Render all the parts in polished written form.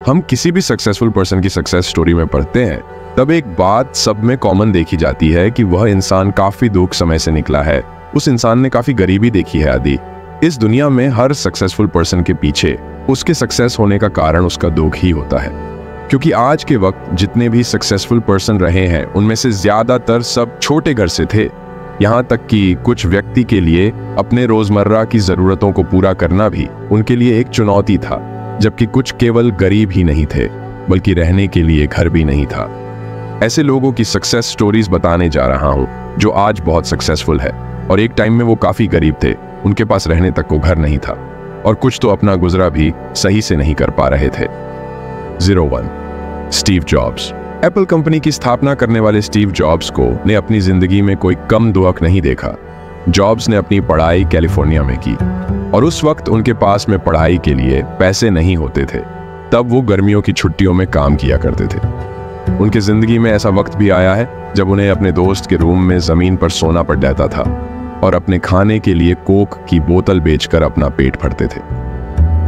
हम किसी भी सक्सेसफुल पर्सन की सक्सेस स्टोरी में पढ़ते हैं तब एक बात सब में कॉमन देखी जाती है कि वह इंसान काफी दुख समय से निकला है, उस इंसान ने काफी गरीबी देखी है आदि। इस दुनिया में हर सक्सेसफुल पर्सन के पीछे उसके सक्सेस होने का कारण उसका दुख ही होता है, क्योंकि आज के वक्त जितने भी सक्सेसफुल पर्सन रहे हैं उनमें से ज्यादातर सब छोटे घर से थे। यहाँ तक कि कुछ व्यक्ति के लिए अपने रोजमर्रा की जरूरतों को पूरा करना भी उनके लिए एक चुनौती था, जबकि कुछ केवल गरीब ही नहीं थे बल्कि रहने के लिए घर भी नहीं था। ऐसे लोगों की सक्सेस स्टोरीज बताने जा रहा हूँ जो आज बहुत सक्सेसफुल है और एक टाइम में वो काफी गरीब थे, उनके पास रहने तक को घर नहीं था और कुछ तो अपना गुजरा भी सही से नहीं कर पा रहे थे। 01 स्टीव जॉब्स। एप्पल कंपनी की स्थापना करने वाले स्टीव जॉब्स को ने अपनी जिंदगी में कोई कम दुख नहीं देखा। जॉब्स ने अपनी पढ़ाई कैलिफोर्निया में की और उस वक्त उनके पास में पढ़ाई के लिए पैसे नहीं होते थे। तब वो गर्मियों की छुट्टियों में काम किया करते थे। उनकी जिंदगी में ऐसा वक्त भी आया है जब उन्हें अपने दोस्त के रूम में जमीन पर सोना पड़ जाता था और अपने खाने के लिए कोक की बोतल बेचकर अपना पेट भरते थे।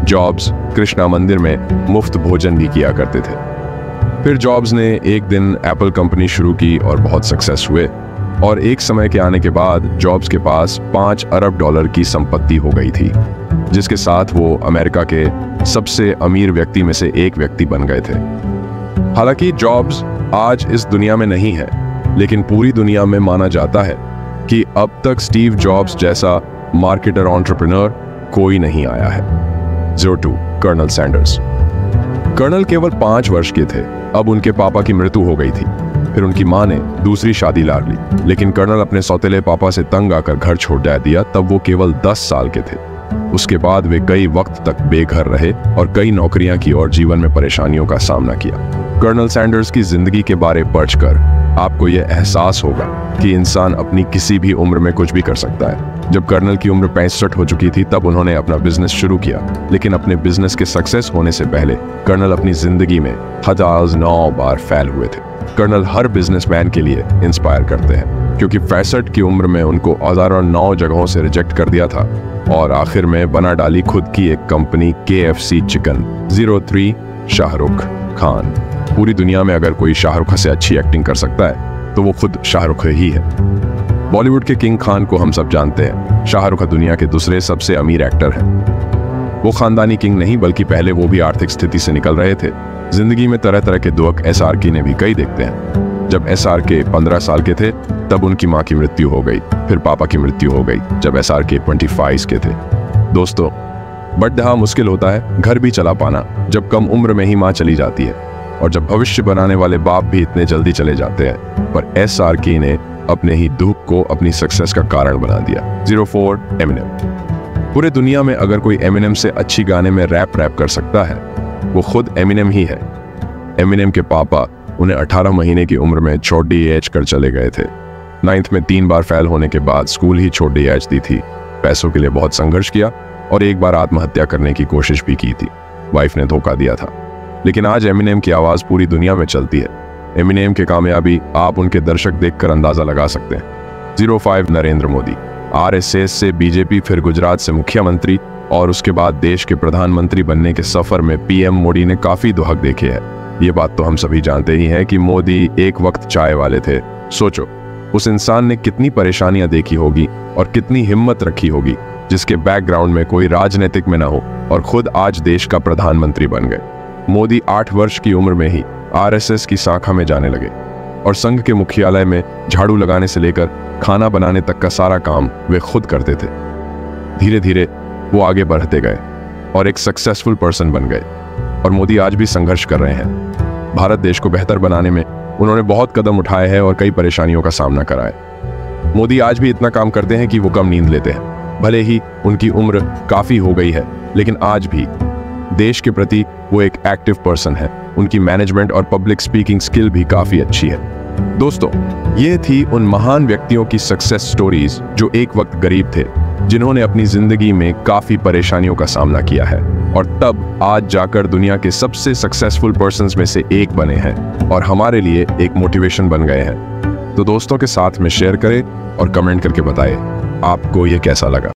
जॉब्स कृष्णा मंदिर में मुफ्त भोजन भी किया करते थे। फिर जॉब्स ने एक दिन एप्पल कंपनी शुरू की और बहुत सक्सेस हुए और एक समय के आने के बाद जॉब्स के पास $5 अरब की संपत्ति हो गई थी, जिसके साथ वो अमेरिका के सबसे अमीर व्यक्ति में से एक व्यक्ति बन गए थे। हालांकि जॉब्स आज इस दुनिया में नहीं है, लेकिन पूरी दुनिया में माना जाता है कि अब तक स्टीव जॉब्स जैसा मार्केटर एंटरप्रेन्योर कोई नहीं आया है। 02 कर्नल सैंडर्स। कर्नल केवल 5 वर्ष के थे। अब उनके पापा की मृत्यु हो गई थी। फिर उनकी मां ने दूसरी शादी ला ली, लेकिन कर्नल अपने सौतेले पापा से तंग आकर घर छोड़ दिया। तब वो केवल 10 साल के थे। उसके बाद वे कई वक्त तक बेघर रहे और कई नौकरियां की और जीवन में परेशानियों का सामना किया। कर्नल सैंडर्स की जिंदगी के बारे पढ़कर आपको यह एहसास होगा कि इंसान अपनी किसी भी उम्र में कुछ भी कर सकता है। जब कर्नल की उम्र 65 हो चुकी थी तब उन्होंने अपना बिजनेस शुरू किया, लेकिन अपने बिजनेस के सक्सेस होने से पहले कर्नल अपनी जिंदगी में 9 बार फेल हुए थे। कर्नल हर बिजनेसमैन के लिए इंस्पायर करते हैं, क्योंकि 65 की उम्र में उनको 9 जगहों से रिजेक्ट कर दिया था और आखिर में बना डाली खुद की एक company KFC chicken. 03 Shahrukh Khan. पूरी दुनिया में अगर कोई शाहरुख से अच्छी एक्टिंग कर सकता है तो वो खुद शाहरुख ही है। बॉलीवुड के किंग खान को हम सब जानते हैं। शाहरुख दुनिया के दूसरे सबसे अमीर एक्टर हैं। वो खानदानी किंग नहीं बल्कि पहले वो भी आर्थिक स्थिति से निकल रहे थे। जिंदगी में तरह तरह के दुख SRK ने भी कई देखते हैं। जब SRK 15 साल के थे तब उनकी मां की मृत्यु हो गई, फिर पापा की मृत्यु हो गई जब SRK 25 के थे। दोस्तों, बड़ा मुश्किल होता है घर भी चला पाना जब कम उम्र में ही मां चली जाती है और जब भविष्य बनाने वाले बाप भी इतने जल्दी चले जाते हैं। पर SRK ने अपने ही दुख को अपनी सक्सेस का कारण बना दिया। 04 एमिनेम। पूरे दुनिया में अगर कोई एमिनेम से अच्छी गाने में रैप कर सकता है वो खुद एमिनेम ही है। एमिनेम के पापा उन्हें 18 महीने की उम्र में छोटी एज कर चले गए थे। 9th में 3 बार फेल होने के बाद स्कूल ही छोटी एज दी थी। पैसों के लिए बहुत संघर्ष किया और एक बार आत्महत्या करने की कोशिश भी की थी। वाइफ ने धोखा दिया था, लेकिन आज एमिनेम की आवाज पूरी दुनिया में चलती है। एमिनेम की कामयाबी आप उनके दर्शक देखकर अंदाजा लगा सकते हैं। 05 नरेंद्र मोदी। RSS से BJP, फिर गुजरात से मुख्यमंत्री और उसके बाद देश के प्रधानमंत्री बनने के सफर में PM मोदी ने काफी दुहक देखे हैं। ये बात तो हम सभी जानते ही हैं कि मोदी एक वक्त चाय वाले थे। सोचो उस इंसान ने कितनी परेशानियां देखी होगी और कितनी हिम्मत रखी होगी, जिसके बैकग्राउंड में कोई राजनीतिक में ना हो और खुद आज देश का प्रधानमंत्री बन गए। मोदी 8 वर्ष की उम्र में ही RSS की शाखा में जाने लगे और संघ के मुख्यालय में झाड़ू लगाने से लेकर खाना बनाने तक का सारा काम वे खुद करते थे। धीरे धीरे वो आगे बढ़ते गए और एक सक्सेसफुल पर्सन बन गए और मोदी आज भी संघर्ष कर रहे हैं। भारत देश को बेहतर बनाने में उन्होंने बहुत कदम उठाए हैं और कई परेशानियों का सामना करा है। मोदी आज भी इतना काम करते हैं कि वो कम नींद लेते हैं। भले ही उनकी उम्र काफी हो गई है, लेकिन आज भी देश के प्रति वो एक एक्टिव पर्सन है। उनकी मैनेजमेंट और पब्लिक स्पीकिंग स्किल भी काफी अच्छी है। दोस्तों, ये थी उन महान व्यक्तियों की सक्सेस स्टोरीज जो एक वक्त गरीब थे, जिन्होंने अपनी जिंदगी में काफी परेशानियों का सामना किया है और तब आज जाकर दुनिया के सबसे सक्सेसफुल पर्सन्स में से एक बने हैं और हमारे लिए एक मोटिवेशन बन गए हैं। तो दोस्तों के साथ में शेयर करें और कमेंट करके बताएं आपको ये कैसा लगा।